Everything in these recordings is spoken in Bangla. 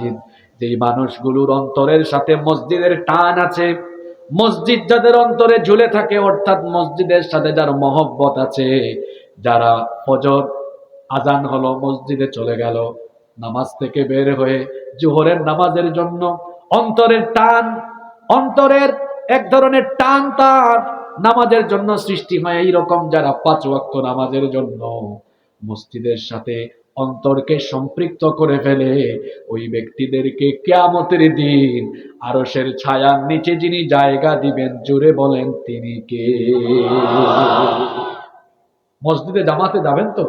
মাসাজিদ, যেই মানুষগুলোর অন্তরের সাথে মসজিদের টান আছে, মসজিদ যাদের অন্তরে ঝুলে থাকে, অর্থাৎ মসজিদের সাথে যার মহব্বত আছে, যারা ফজর আজান হলো মসজিদে চলে গেল, নামাজ থেকে বের হয়ে জোহরের নামাজের জন্য অন্তরের টান, অন্তরের এক ধরনের টান তার নামাজের জন্য সৃষ্টি হয়, এইরকম যারা 5 ওয়াক্ত নামাজের জন্য মসজিদের সাথে অন্তরকে সম্পৃক্ত করে ফেলে, ওই ব্যক্তিদেরকে কিয়ামতের দিন আরশের ছায়ার নিচে যিনি জায়গা দিবেন, জোরে বলেন তিনি কে? মসজিদে জামাতে যাবেন তো?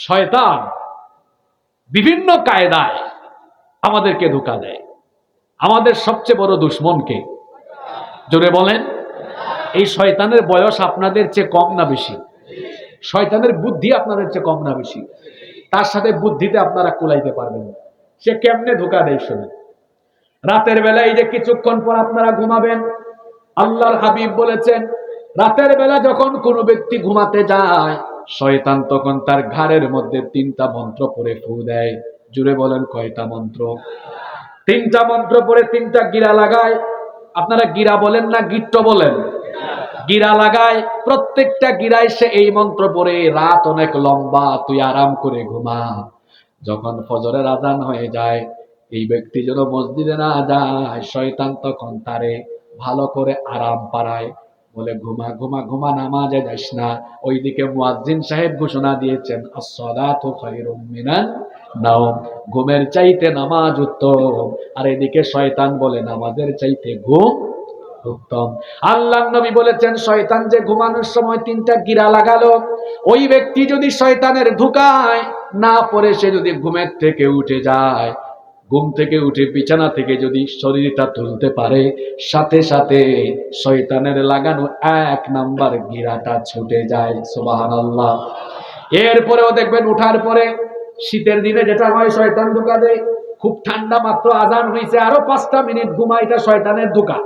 শয়তান বিভিন্ন কায়দায় আমাদেরকে ধোঁকা দেয়। আমাদের সবচেয়ে বড় দুশমনকে, জোরে বলেন। এই শয়তানের বয়স আপনাদের চেয়ে কম না বেশি? শয়তানের বুদ্ধি আপনাদের চেয়ে কম না বেশি? তার সাথে বুদ্ধিতে আপনারা কুলাইতে পারবেন না। সে কেমনে ধোঁকা দেয় শুনুন। রাতের বেলা এই যে কিছুক্ষণ পর আপনারা ঘুমাবেন, আল্লাহর হাবিব বলেছেন, রাতের বেলা যখন কোনো ব্যক্তি ঘুমাতে যায়, শয়তান তখন তার ঘাড়ের মধ্যে 3টা মন্ত্র পড়ে ফু দেয়। জুড়ে বলেন কয়টা মন্ত্র? 3টা মন্ত্র পড়ে 3টা গিরা লাগায়। আপনারা গিরা বলেন না গিট্ট বলেন? গিরা লাগায়। প্রত্যেকটা গিরায় সে এই মন্ত্র পড়ে, রাত অনেক লম্বা, তুই আরাম করে ঘুমা। যখন ফজরের আজান হয়ে যায়, এই ব্যক্তি যেন মসজিদে না যায়, শয়তান তখন তারে ভালো করে আরাম পাড়ায়, বলে ঘুমা ঘুমা ঘুমা, নামাজে যাস না। ওইদিকে মুয়াজ্জিন সাহেব ঘোষণা দিয়েছেন, আস-সালাতু খায়রুম মিনান নাওম, ঘুমের চাইতে নামাজ উত্তম। আর এদিকে শয়তান বলে নামাজের চাইতে ঘুম উত্তম। আল্লাহর নবী বলেছেন, শয়তান যে ঘুমানোর সময় 3টা গিরা লাগালো, ওই ব্যক্তি যদি শয়তানের ধোঁকায় না পড়ে, সে যদি ঘুমের থেকে উঠে যায়, ঘুম থেকে উঠে বিছানা থেকে যদি শরীরটা তুলতে পারে, সাথে সাথে শয়তানের লাগানো 1 নাম্বার গিরাটা ছুটে যায়। সুবহানাল্লাহ। এরপরেও দেখবেন উঠার পরে, শীতের দিনে যেটা হয়, শয়তান ধোঁকা দেয়। খুব ঠান্ডা, মাত্র আজান হয়েছে, আরো 5টা মিনিট ঘুমা, এটা শয়তানের ধোঁকা।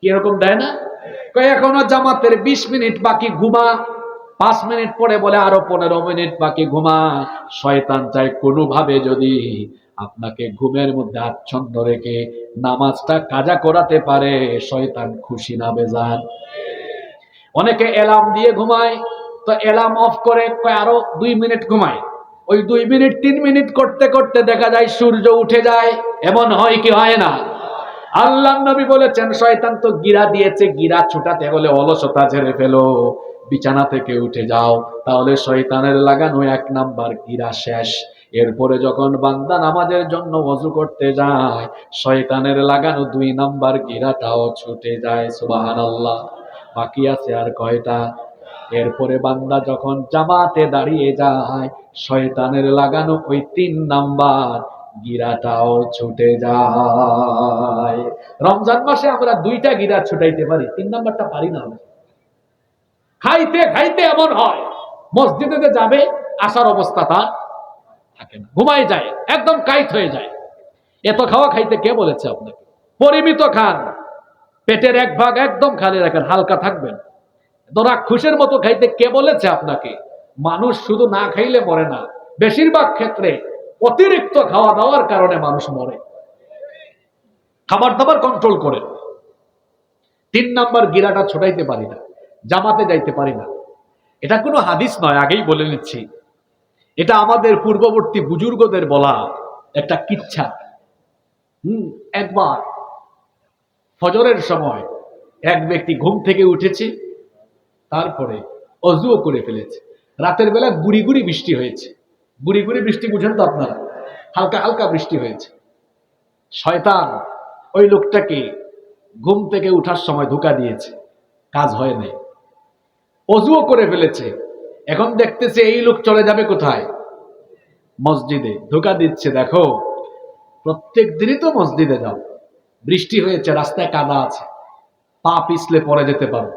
কি এরকম দেয় না? এখনো জামাতের 20 মিনিট বাকি, ঘুমা। 5 মিনিট পরে বলে আরো 15 মিনিট বাকি, ঘুমা। শয়তান চায় কোনোভাবে যদি আপনাকে ঘুমের মধ্যে আচ্ছন্ন রেখে নামাজটা কাজা করাতে পারে। শয়তান খুশি না বেজার? অনেকে অ্যালার্ম দিয়ে ঘুমায়, তো অ্যালার্ম অফ করে আরো 2 মিনিট ঘুমায়। ওই 2 মিনিট 3 মিনিট করতে করতে দেখা যায় সূর্য উঠে যায়। এমন হয় কি হয় না? আল্লাহর নবী বলেছেন, শয়তান তো গিরা দিয়েছে, গিরা ছুটাতে হলে অলসতা ঝেড়ে ফেলো, বিছানা থেকে উঠে যাও, তাহলে শয়তানের লাগানো 1 নাম্বার গিরা শেষ। এরপরে যখন বান্দা নামাজের জন্য ওযু করতে যায়, শয়তানের লাগানো 2 নাম্বার গিরাটাও ছুটে যায়। সুবহানাল্লাহ। বাকি আছে আর কয়টা? এরপরে বান্দা যখন জামাতে দাঁড়িয়ে যায়, শয়তানের লাগানো ওই 3 নাম্বার গিরাটাও ছুটে যায়। রমজান মাসে আমরা 2টা গিরা ছুটাইতে পারি, 3 নাম্বারটা পারি না। খাইতে খাইতে এমন হয়, মসজিদে যাবে, আসার অবস্থা তার থাকে না, ঘুমায় যায়, একদম কাইত হয়ে যায়। এত খাওয়া খাইতে কে বলেছে আপনাকে? পরিমিত খান, পেটের 1 ভাগ একদম খালি রাখেন, হালকা থাকবেন। রাক্ষসের মতো খাইতে কে বলেছে আপনাকে? মানুষ শুধু না খাইলে মরে না, বেশিরভাগ ক্ষেত্রে অতিরিক্ত খাওয়া দাওয়ার কারণে মানুষ মরে। খাবার দাবার কন্ট্রোল করেন। 3 নাম্বার গিরাটা ছোটাইতে পারি না, জামাতে যাইতে পারি না। এটা কোনো হাদিস নয়, আগেই বলে নিচ্ছি। এটা আমাদের পূর্ববর্তী বুজুর্গদের বলা একটা কিচ্ছা। একবার ফজরের সময় এক ব্যক্তি ঘুম থেকে উঠেছে, তারপরে অজুও করে ফেলেছে। রাতের বেলা গুড়ি গুড়ি বৃষ্টি হয়েছে। গুড়ি গুড়ি বৃষ্টি বুঝেন তো আপনারা? হালকা হালকা বৃষ্টি হয়েছে। শয়তান ওই লোকটাকে ঘুম থেকে উঠার সময় ধোঁকা দিয়েছে, কাজ হয় নাই। অজুও করে ফেলেছে, এখন দেখতেছে এই লোক চলে যাবে কোথায়? মসজিদে। ধোঁকা দিচ্ছে, দেখো প্রত্যেক দিনই তো মসজিদে যাও, বৃষ্টি হয়েছে, রাস্তায় কাদা আছে, পা পিছলে পড়ে যেতে পারো,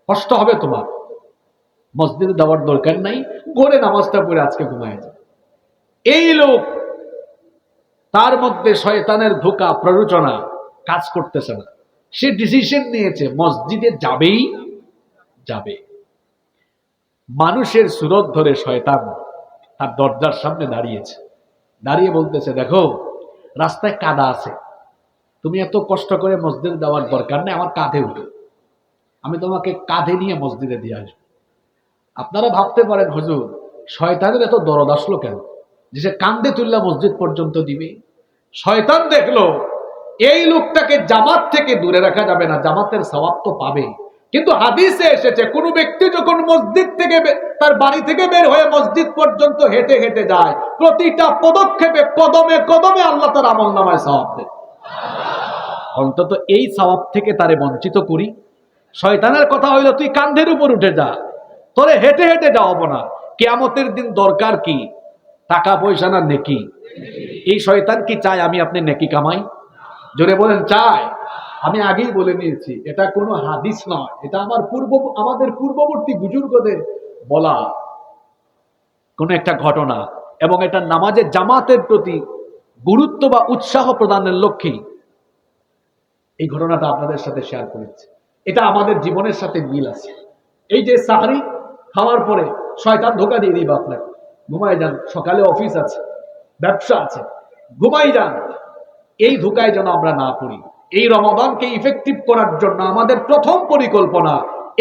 কষ্ট হবে তোমার, মসজিদে যাওয়ার দরকার নাই, ঘরে নামাজটা পড়ে আজকে ঘুমায় যাও। এই লোক, তার মধ্যে শয়তানের ধোঁকা, প্ররোচনা কাজ করতেছে না। সে ডিসিশন নিয়েছে মসজিদে যাবেই যাবে। মানুষের সুরত ধরে শয়তান তার দরজার সামনে দাঁড়িয়েছে। দাঁড়িয়ে বলতেছে, দেখো রাস্তায় কাদা আছে, তুমি এত কষ্ট করে মসজিদে যাওয়ার দরকার নেই, আমার কাঁধে উঠো, আমি তোমাকে কাঁধে নিয়ে মসজিদে দিয়ে আসবো। আপনারা ভাবতে পারেন হুজুর শয়তানের এত দরদ আসলো কেন যে সে কাঁধে তুললা মসজিদ পর্যন্ত দিবে? শয়তান দেখলো এই লোকটাকে জামাত থেকে দূরে রাখা যাবে না, জামাতের সওয়াব তো পাবে, কিন্তু হাদিসে এসেছে কোন ব্যক্তি যখন মসজিদ থেকে তার বাড়ি থেকে বের হয়ে মসজিদ পর্যন্ত হেঁটে হেঁটে যায়, প্রতিটা পদক্ষেপে কদমে কদমে আল্লাহ তার আমলনামায় সওয়াব দেয়। অন্তত এই সওয়াব থেকে তারে বঞ্চিত করি। শয়তানের কথা হইল তুই কাঁধের উপর উঠে যা, তোরে হেঁটে হেঁটে যাওয়াবো না। কিয়ামতের দিন দরকার কি? টাকা পয়সা না নেকি? এই শয়তান কি চায় আমি আপনি নেকি কামাই? জোরে বলেন চায়? আমি আগেই বলে নিয়েছি এটা কোনো হাদিস নয়, এটা আমাদের পূর্ববর্তী বুজুর্গদের বলা কোন একটা ঘটনা, এবং এটা নামাজের জামাতের প্রতি গুরুত্ব বা উৎসাহ প্রদানের লক্ষ্যে এই ঘটনাটা আপনাদের সাথে শেয়ার করেছি। এটা আমাদের জীবনের সাথে মিল আছে। এই যে সাহরি খাওয়ার পরে শয়তান ধোকা দিয়ে দিবে আপনাকে, ঘুমাই যান, সকালে অফিস আছে, ব্যবসা আছে, ঘুমাই যান, এই ধোকায় যেন আমরা না পড়ি। এই রমাদানকে ইফেক্টিভ করার জন্য আমাদের প্রথম পরিকল্পনা,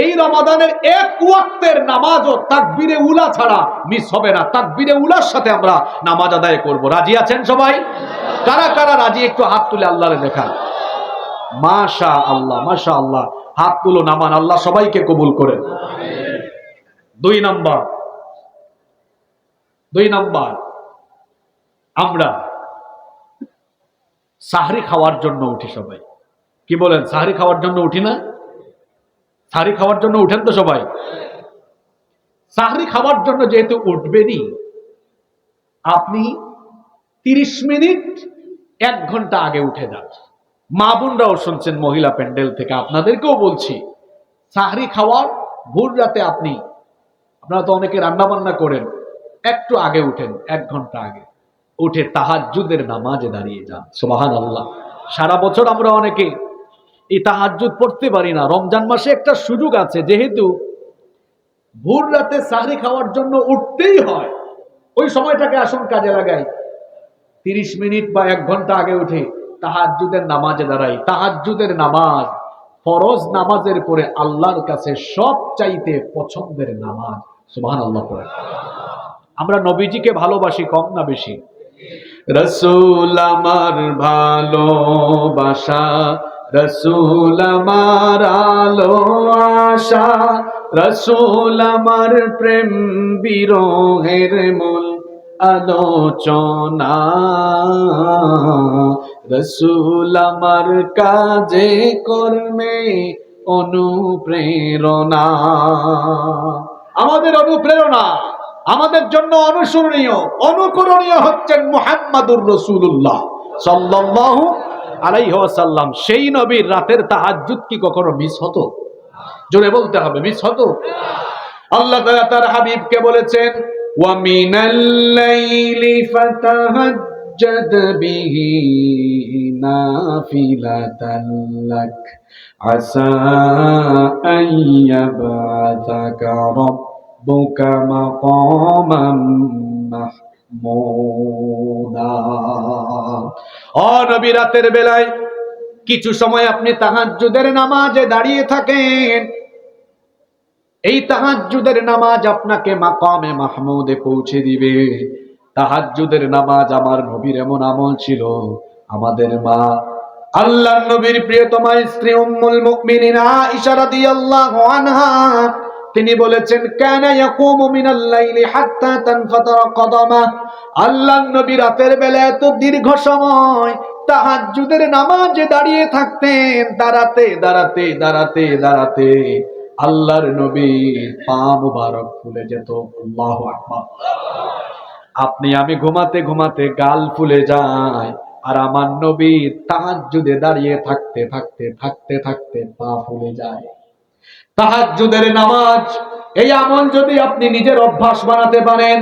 এই রমাদানের এক ওয়াক্তের নামাজও তাকবীরে উলা ছাড়া মিস হবে না। তাকবীরে উলার সাথে আমরা নামাজ আদায় করব। রাজি আছেন সবাই? কারা কারা রাজি একটু হাত তুলে আল্লাহরে দেখান। মাশা আল্লাহ, মাশা আল্লাহ, হাত তুলো, নামান, আল্লাহ সবাইকে কবুল করেন। দুই নাম্বার, আমরা সাহরি খাওয়ার জন্য উঠি সবাই। কি বলেন, সাহরি খাওয়ার জন্য উঠি না? সাহরি খাওয়ার জন্য উঠেন তো সবাই? সাহরি খাওয়ার জন্য যেহেতু উঠবেনই, আপনি 30 মিনিট 1 ঘন্টা আগে উঠে যান। মা বোনরাও শুনছেন মহিলা প্যান্ডেল থেকে, আপনাদেরকেও বলছি, সাহরি খাওয়ার ভোর রাতে আপনারা তো অনেকে রান্না বান্না করেন, একটু আগে উঠেন, 1 ঘন্টা আগে উঠে তাহাজ্জুদের নামাজে দাঁড়িয়ে যান। সুবহানাল্লাহ। সারা বছর আমরা অনেকে এই তাহাজ্জুদ পড়তে পারি না। রমজান মাসে একটা সুযোগ আছে, যেহেতু ভোর রাতে সাহরি খাওয়ার জন্য উঠতেই হয়, ওই সময়টাকে আসুন কাজে লাগাই। 30 মিনিট বা 1 ঘন্টা আগে উঠে তাহাজ্জুদের নামাজে দাঁড়াই। তাহাজ্জুদের নামাজ ফরজ নামাজের পরে আল্লাহর কাছে সবচাইতে পছন্দের নামাজ। সুবহানাল্লাহ পড়ে। আমরা নবীজিকে ভালোবাসি কম না বেশি? রাসূল আমার ভালোবাসা, রাসূল আমার আলো আশা, রাসূল আমার প্রেম বিরহের মূল আলোচনা, রাসূল আমার কাজে কর্মে অনুপ্রেরণা। আমাদের অনুপ্রেরণা, আমাদের জন্য অনুসরণীয়, অনুকরণীয় হচ্ছেন মুহাম্মাদুর রাসূলুল্লাহ সাল্লাল্লাহু আলাইহি ওয়াসাল্লাম। সেই নবীর রাতের তাহাজ্জুদ কি কখনো মিস হতো? জোরে বলতে হবে, মিস হতো? আল্লাহ তাআলা তার হাবিবকে বলেছেন, ওয়া মিনাল লাইলি ফাতাহাজ্জাদ বিহি নাফিলাতান লাক আসা আইয়াবআসাকা রাব্বুকা মাকামান মাহমুদা। ও নবী, রাতের বেলায় কিছু সময় আপনি তাহাজ্জুদের নামাজে দাঁড়িয়ে থাকেন। এই তাহাজ্জুদের নামাজ আপনাকে মাকামে মাহমুদে পৌঁছে দিবে। তাহাজ্জুদের নামাজ আমার নবীর এমন আমল ছিল, আমাদের মা আল্লাহর নবীর প্রিয়তমা স্ত্রী উম্মুল মুমিনিন আয়েশা রাদিয়াল্লাহু আনহা, তিনি বলেছেন, কানা ইয়াকুমু মিনাল লাইলি হাত্তা তানফাতারা কদামা। আল্লাহর নবী রাতের বেলা এত দীর্ঘ সময় তাহাজ্জুদের নামাজে দাঁড়িয়ে থাকতেন, দাঁড়াতে দাঁড়াতে দাঁড়াতে দাঁড়াতে আল্লাহর নবীর পা মুবারক ফুলে যেত। আল্লাহু আকবার। আপনি আমি ঘুমাতে ঘুমাতে গাল ফুলে যায়, আর আমার নবী তাহাজ্জুদে দাঁড়িয়ে থাকতে থাকতে থাকতে থাকতে পা ফুলে যায়। তাহাজ্জুদের নামাজ, এই আমল যদি আপনি নিজের অভ্যাস বানাতে পারেন,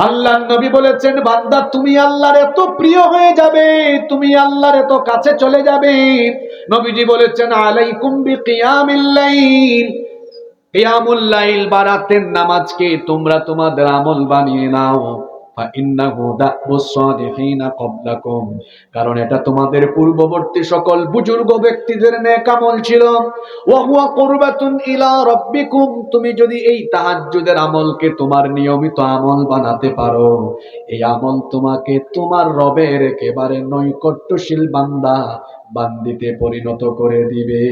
আল্লাহর নবী বলেছেন, বান্দা তুমি আল্লাহর এত প্রিয় হয়ে যাবে, তুমি আল্লাহর এত কাছে চলে যাবে। নবীজি বলেছেন, আলাইকুম বিকিয়ামিল লাইল, কিয়ামুল লাইল বা রাতের নামাজকে তোমরা তোমাদের আমল বানিয়ে নাও। ফাইন্নাহু দা'বুস সালিহিনা ক্বাবলাকুম, কারণ এটা তোমাদের পূর্ববর্তী সকল বুজুর্গ ব্যক্তিদের নেক আমল ছিল। ওয়া হুয়া কুরবাতুন ইলা রাব্বিকুম, তুমি যদি এই তাহাজ্জুদের আমলকে তোমার নিয়মিত আমল বানাতে পারো, এই আমল তোমাকে তোমার রবের একেবারে নৈকট্যশীল বান্দা বান্দিতে পরিণত করে দিবে।